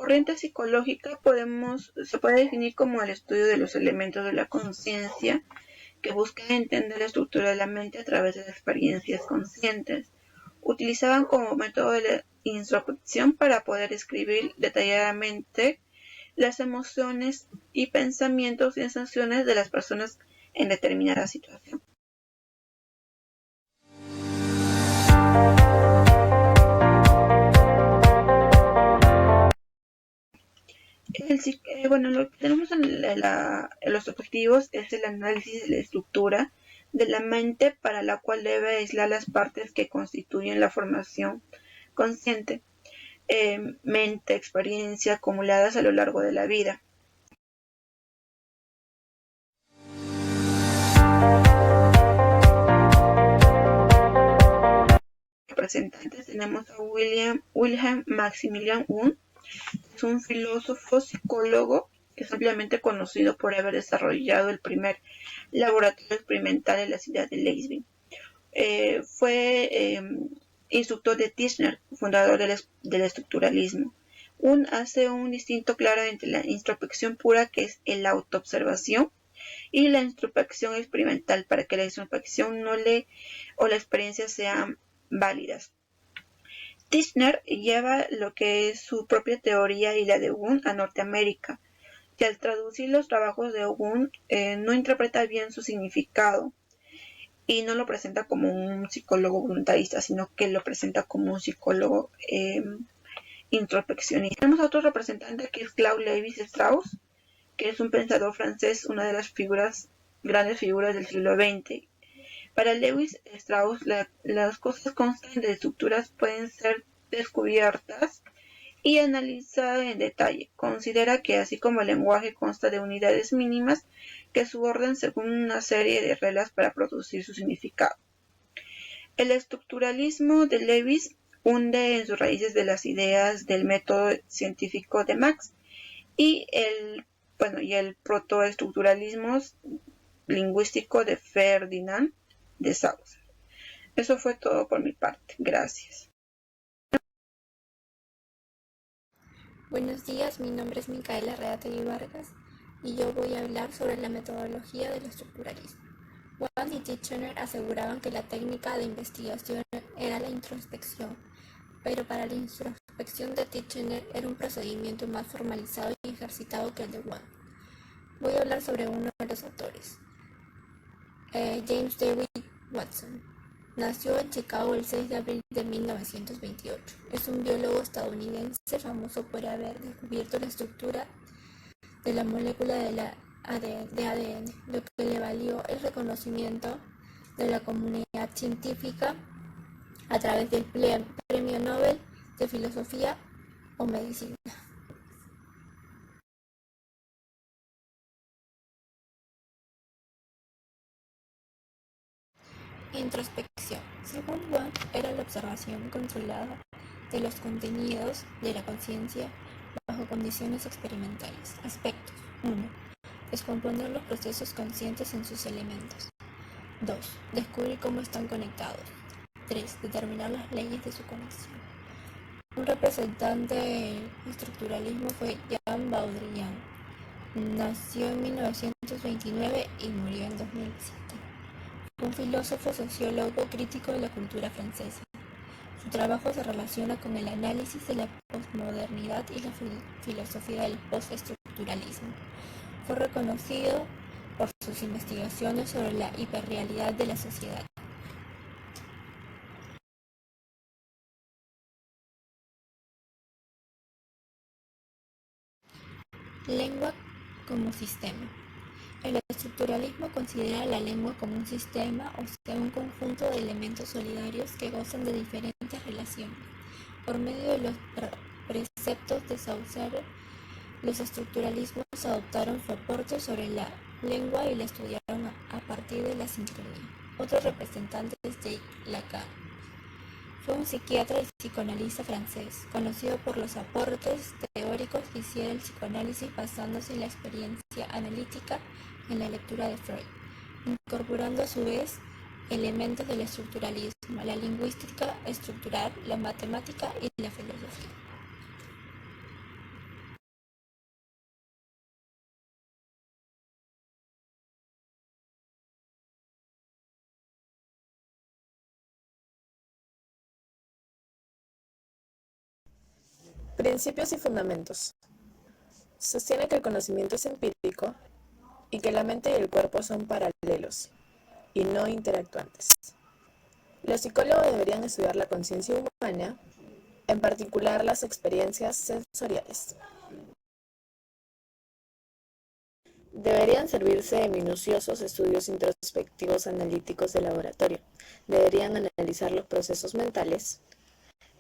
corriente psicológica se puede definir como el estudio de los elementos de la conciencia que busca entender la estructura de la mente a través de las experiencias conscientes. Utilizaban como método de la introspección para poder describir detalladamente las emociones y pensamientos y sensaciones de las personas en determinada situación. Lo que tenemos en los objetivos es el análisis de la estructura de la mente para la cual debe aislar las partes que constituyen la formación consciente, mente, experiencia acumuladas a lo largo de la vida. Representantes tenemos a Wilhelm Maximilian Wundt, es un filósofo psicólogo que es ampliamente conocido por haber desarrollado el primer laboratorio experimental en la ciudad de Leipzig. Fue instructor de Titchener, fundador del estructuralismo. Hace un distinto claro entre la introspección pura, que es la autoobservación, y la introspección experimental, para que la introspección o la experiencia sean válidas. Titchener lleva lo que es su propia teoría y la de Wundt a Norteamérica, que al traducir los trabajos de Wundt no interpreta bien su significado y no lo presenta como un psicólogo voluntarista, sino que lo presenta como un psicólogo introspeccionista. Tenemos a otro representante que es Claude Lévi-Strauss, que es un pensador francés, una de las grandes figuras del siglo XX. Para Lévi-Strauss, las cosas constan de estructuras pueden ser descubiertas y analizadas en detalle. Considera que así como el lenguaje consta de unidades mínimas que su orden según una serie de reglas para producir su significado. El estructuralismo de Lévi hunde en sus raíces de las ideas del método científico de Marx y el protoestructuralismo lingüístico de Ferdinand de Saussure. Eso fue todo por mi parte. Gracias. Buenos días, mi nombre es Micaela Reategui Vargas y yo voy a hablar sobre la metodología del estructuralismo. Wundt y Titchener aseguraban que la técnica de investigación era la introspección, pero para la introspección de Titchener era un procedimiento más formalizado y ejercitado que el de Wundt. Voy a hablar sobre uno de los autores, James David Watson. Nació en Chicago el 6 de abril de 1928. Es un biólogo estadounidense famoso por haber descubierto la estructura de la molécula de ADN, lo que le valió el reconocimiento de la comunidad científica a través del Premio Nobel de Filosofía o Medicina. Introspección. Según Wundt, era la observación controlada de los contenidos de la conciencia bajo condiciones experimentales. Aspectos. 1. Descomponer los procesos conscientes en sus elementos. 2. Descubrir cómo están conectados. 3. Determinar las leyes de su conexión. Un representante del estructuralismo fue Jean Baudrillard. Nació en 1929 y murió en 2007. Un filósofo, sociólogo, crítico de la cultura francesa. Su trabajo se relaciona con el análisis de la posmodernidad y la filosofía del postestructuralismo. Fue reconocido por sus investigaciones sobre la hiperrealidad de la sociedad. Lengua como sistema. El estructuralismo considera la lengua como un sistema, o sea, un conjunto de elementos solidarios que gozan de diferentes relaciones. Por medio de los preceptos de Saussure, los estructuralismos adoptaron su aporte sobre la lengua y la estudiaron a partir de la sincronía. Otro representante es Jacques Lacan. Fue un psiquiatra y psicoanalista francés, conocido por los aportes teóricos que hiciera el psicoanálisis basándose en la experiencia analítica en la lectura de Freud, incorporando a su vez elementos del estructuralismo, la lingüística estructural, la matemática y la filosofía. Principios y fundamentos. Sostiene que el conocimiento es empírico y que la mente y el cuerpo son paralelos y no interactuantes. Los psicólogos deberían estudiar la conciencia humana, en particular las experiencias sensoriales. Deberían servirse de minuciosos estudios introspectivos analíticos de laboratorio. Deberían analizar los procesos mentales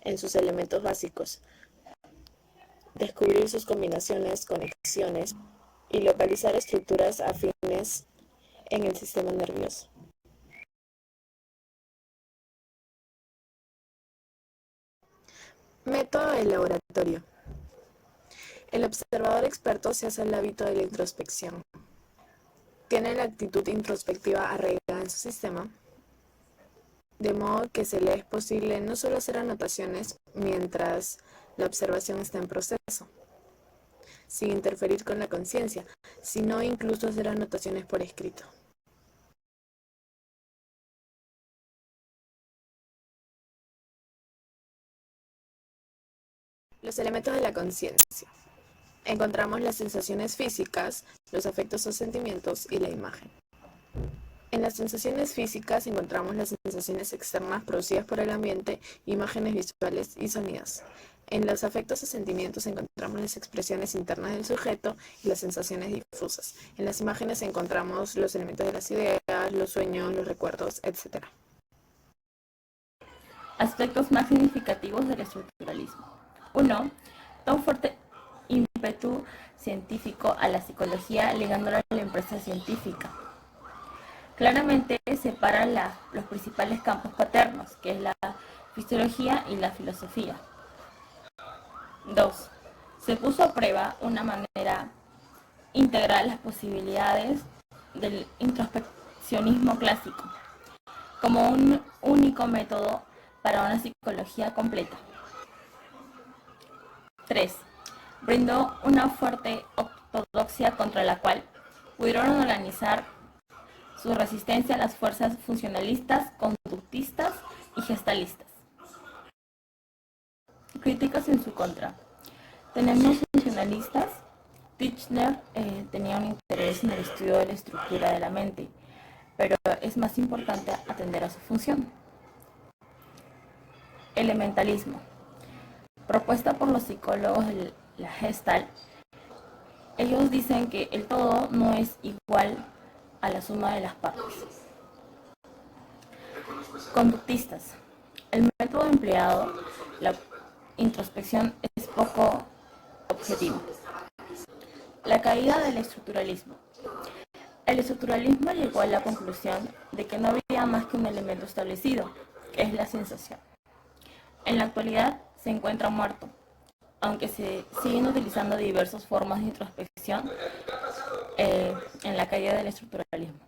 en sus elementos básicos, descubrir sus combinaciones, conexiones y localizar estructuras afines en el sistema nervioso. Método del laboratorio. El observador experto se hace el hábito de la introspección. Tiene la actitud introspectiva arraigada en su sistema, de modo que se le es posible no solo hacer anotaciones mientras la observación está en proceso, sin interferir con la conciencia, sino incluso hacer anotaciones por escrito. Los elementos de la conciencia. Encontramos las sensaciones físicas, los afectos o sentimientos y la imagen. En las sensaciones físicas encontramos las sensaciones externas producidas por el ambiente, imágenes visuales y sonidos. En los afectos o sentimientos encontramos las expresiones internas del sujeto y las sensaciones difusas. En las imágenes encontramos los elementos de las ideas, los sueños, los recuerdos, etc. Aspectos más significativos del estructuralismo. 1. Da un fuerte ímpetu científico a la psicología, ligándola a la empresa científica. Claramente separa los principales campos paternos, que es la fisiología y la filosofía. 2. Se puso a prueba una manera integral las posibilidades del introspeccionismo clásico, como un único método para una psicología completa. 3. Brindó una fuerte ortodoxia contra la cual pudieron organizar su resistencia a las fuerzas funcionalistas, conductistas y gestalistas. Críticas en su contra. Tenemos funcionalistas. Titchener tenía un interés en el estudio de la estructura de la mente, pero es más importante atender a su función. Elementalismo. Propuesta por los psicólogos de la Gestalt, ellos dicen que el todo no es igual a la suma de las partes. Conductistas. El método empleado, la introspección, es poco objetivo. La caída del estructuralismo. El estructuralismo llegó a la conclusión de que no había más que un elemento establecido, que es la sensación. En la actualidad se encuentra muerto, aunque se siguen utilizando diversas formas de introspección en la caída del estructuralismo.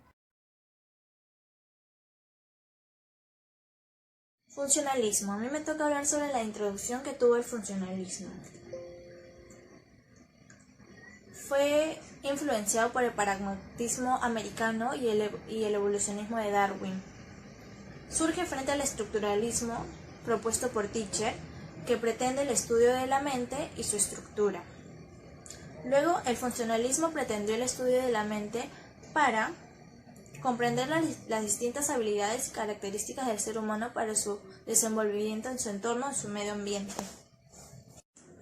Funcionalismo. A mí me toca hablar sobre la introducción que tuvo el funcionalismo. Fue influenciado por el pragmatismo americano y el evolucionismo de Darwin. Surge frente al estructuralismo propuesto por Titchener, que pretende el estudio de la mente y su estructura. Luego, el funcionalismo pretendió el estudio de la mente para comprender las distintas habilidades y características del ser humano para su desenvolvimiento en su entorno, en su medio ambiente.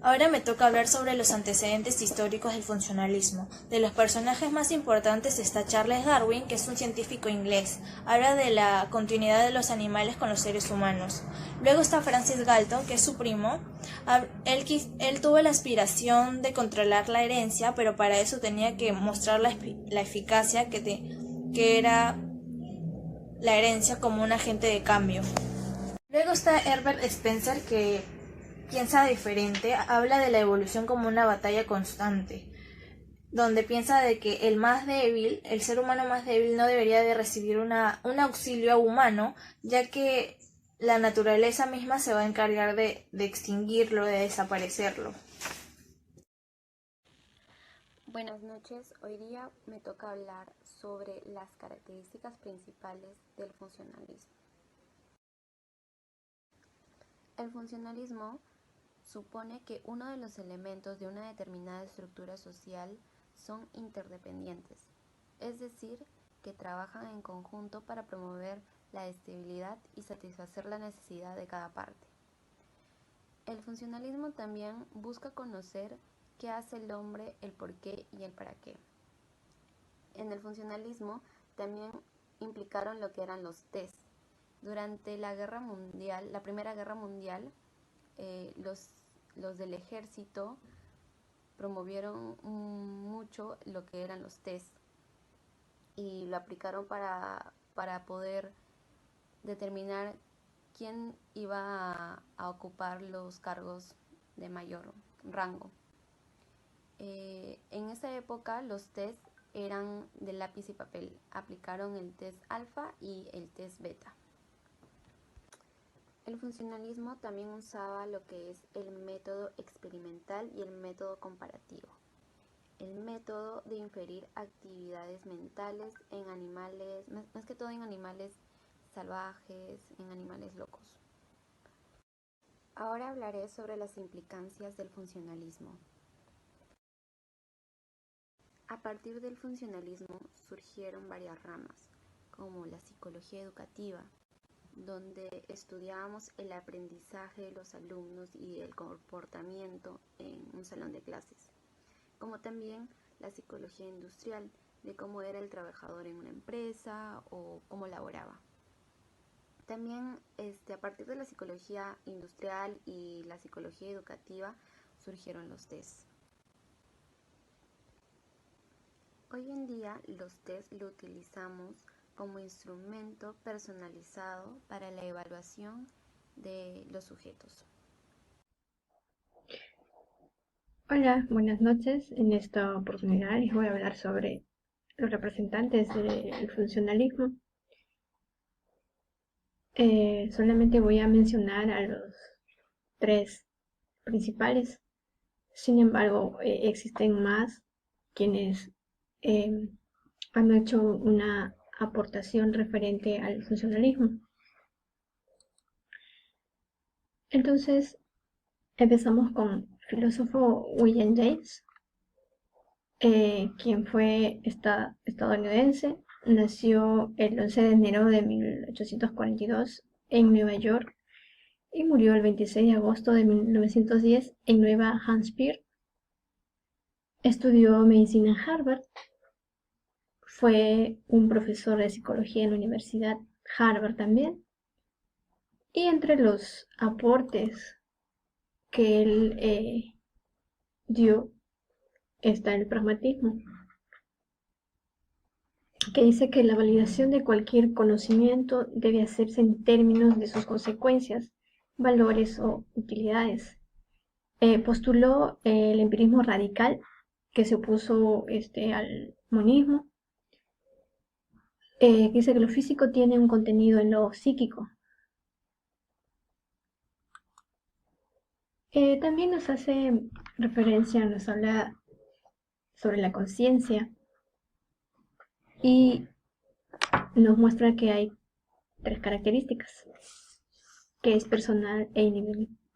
Ahora me toca hablar sobre los antecedentes históricos del funcionalismo. De los personajes más importantes está Charles Darwin, que es un científico inglés. Habla de la continuidad de los animales con los seres humanos. Luego está Francis Galton, que es su primo. Él tuvo la aspiración de controlar la herencia, pero para eso tenía que mostrar la eficacia que era la herencia como un agente de cambio. Luego está Herbert Spencer, que piensa diferente, habla de la evolución como una batalla constante, donde piensa de que el ser humano más débil no debería de recibir un auxilio humano, ya que la naturaleza misma se va a encargar de extinguirlo, de desaparecerlo. Buenas noches, hoy día me toca hablar sobre las características principales del funcionalismo. El funcionalismo supone que uno de los elementos de una determinada estructura social son interdependientes, es decir, que trabajan en conjunto para promover la estabilidad y satisfacer la necesidad de cada parte. El funcionalismo también busca conocer qué hace el hombre, el por qué y el para qué. En el funcionalismo también implicaron lo que eran los test. Durante la Primera Guerra Mundial, los del ejército promovieron mucho lo que eran los test y lo aplicaron para poder determinar quién iba a ocupar los cargos de mayor rango. En esa época los test eran de lápiz y papel. Aplicaron el test alfa y el test beta. El funcionalismo también usaba lo que es el método experimental y el método comparativo. El método de inferir actividades mentales en animales, más que todo en animales salvajes, en animales locos. Ahora hablaré sobre las implicancias del funcionalismo. A partir del funcionalismo surgieron varias ramas, como la psicología educativa, donde estudiábamos el aprendizaje de los alumnos y el comportamiento en un salón de clases, como también la psicología industrial, de cómo era el trabajador en una empresa o cómo laboraba. También a partir de la psicología industrial y la psicología educativa surgieron los tests. Hoy en día los tests lo utilizamos como instrumento personalizado para la evaluación de los sujetos. Hola, buenas noches. En esta oportunidad les voy a hablar sobre los representantes del funcionalismo. Solamente voy a mencionar a los tres principales. Sin embargo, existen más quienes han hecho una aportación referente al funcionalismo. Entonces, empezamos con el filósofo William James, quien fue estadounidense. Nació el 11 de enero de 1842 en Nueva York y murió el 26 de agosto de 1910 en Nueva Hampshire. Estudió medicina en Harvard. Fue un profesor de psicología en la Universidad Harvard también. Y entre los aportes que él dio está el pragmatismo, que dice que la validación de cualquier conocimiento debe hacerse en términos de sus consecuencias, valores o utilidades. Postuló el empirismo radical, que se opuso al monismo. Dice que lo físico tiene un contenido en lo psíquico. También nos hace referencia, nos habla sobre la conciencia y nos muestra que hay tres características, que es personal e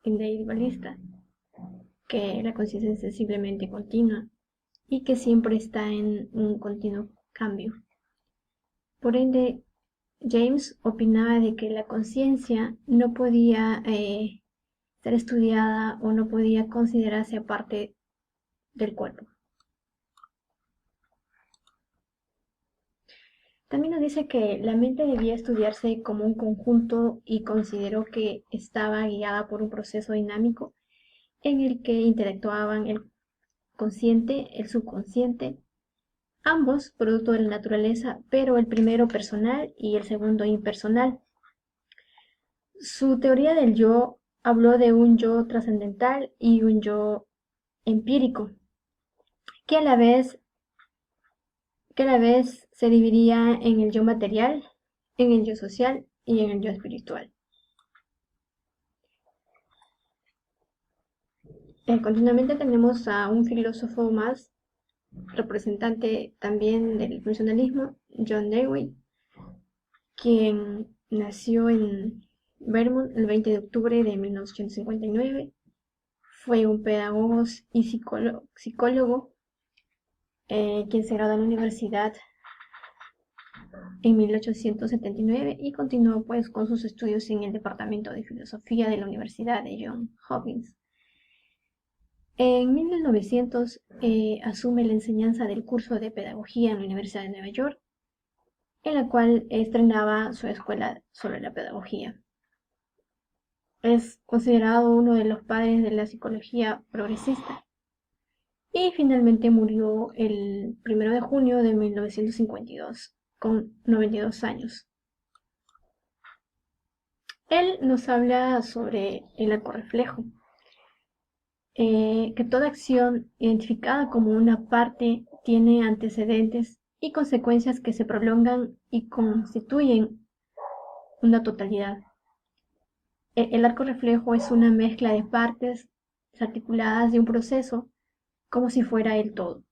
individualista, que la conciencia es sensiblemente continua y que siempre está en un continuo cambio. Por ende, James opinaba de que la conciencia no podía ser estudiada o no podía considerarse aparte del cuerpo. También nos dice que la mente debía estudiarse como un conjunto y consideró que estaba guiada por un proceso dinámico en el que interactuaban el consciente, el subconsciente, ambos producto de la naturaleza, pero el primero personal y el segundo impersonal. Su teoría del yo habló de un yo trascendental y un yo empírico, que a la vez se dividía en el yo material, en el yo social y en el yo espiritual. Continuamente tenemos a un filósofo más, representante también del funcionalismo, John Dewey, quien nació en Vermont el 20 de octubre de 1959 fue un pedagogo y psicólogo quien se graduó en la universidad en 1879 y continuó pues con sus estudios en el Departamento de Filosofía de la Universidad de Johns Hopkins. En 1900 asume la enseñanza del curso de Pedagogía en la Universidad de Nueva York, en la cual estrenaba su escuela sobre la pedagogía. Es considerado uno de los padres de la psicología progresista y finalmente murió el 1 de junio de 1952 con 92 años. Él nos habla sobre el arcorreflejo, que toda acción identificada como una parte tiene antecedentes y consecuencias que se prolongan y constituyen una totalidad. El arcorreflejo es una mezcla de partes articuladas de un proceso como si fuera el todo.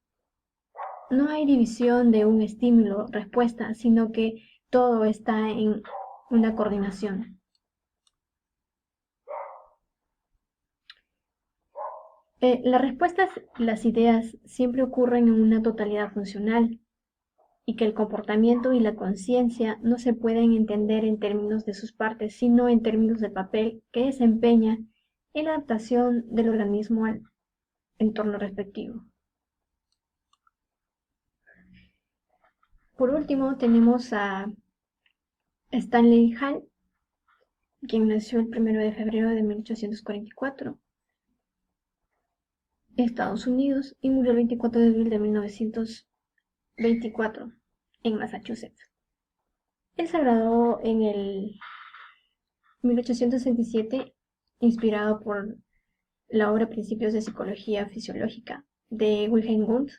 No hay división de un estímulo-respuesta, sino que todo está en una coordinación. Las respuestas, las ideas, siempre ocurren en una totalidad funcional, y que el comportamiento y la conciencia no se pueden entender en términos de sus partes, sino en términos del papel que desempeña en la adaptación del organismo al entorno respectivo. Por último, tenemos a Stanley Hall, quien nació el 1 de febrero de 1844 en Estados Unidos y murió el 24 de abril de 1924 en Massachusetts. Él se graduó en el 1867, inspirado por la obra Principios de Psicología Fisiológica de Wilhelm Wundt.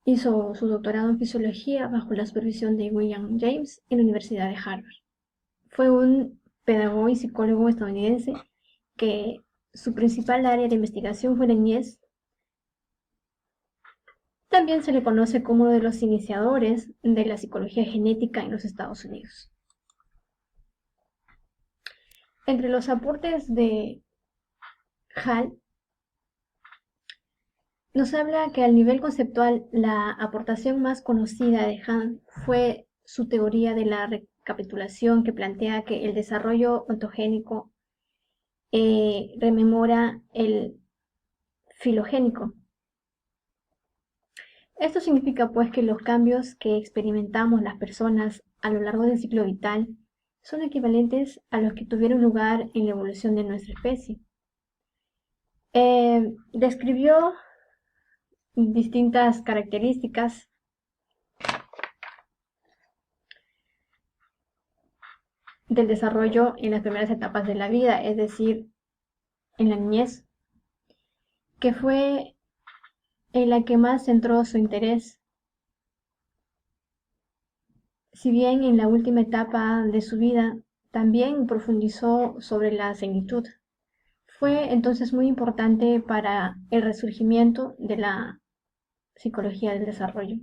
Hizo su doctorado en fisiología bajo la supervisión de William James en la Universidad de Harvard. Fue un pedagogo y psicólogo estadounidense que su principal área de investigación fue la niñez. También se le conoce como uno de los iniciadores de la psicología genética en los Estados Unidos. Entre los aportes de Hall, nos habla que al nivel conceptual la aportación más conocida de Hall fue su teoría de la recapitulación, que plantea que el desarrollo ontogénico rememora el filogénico. Esto significa pues que los cambios que experimentamos las personas a lo largo del ciclo vital son equivalentes a los que tuvieron lugar en la evolución de nuestra especie. Describió distintas características del desarrollo en las primeras etapas de la vida, es decir, en la niñez, que fue en la que más centró su interés. Si bien en la última etapa de su vida también profundizó sobre la senilitud. Fue entonces muy importante para el resurgimiento de la psicología del desarrollo.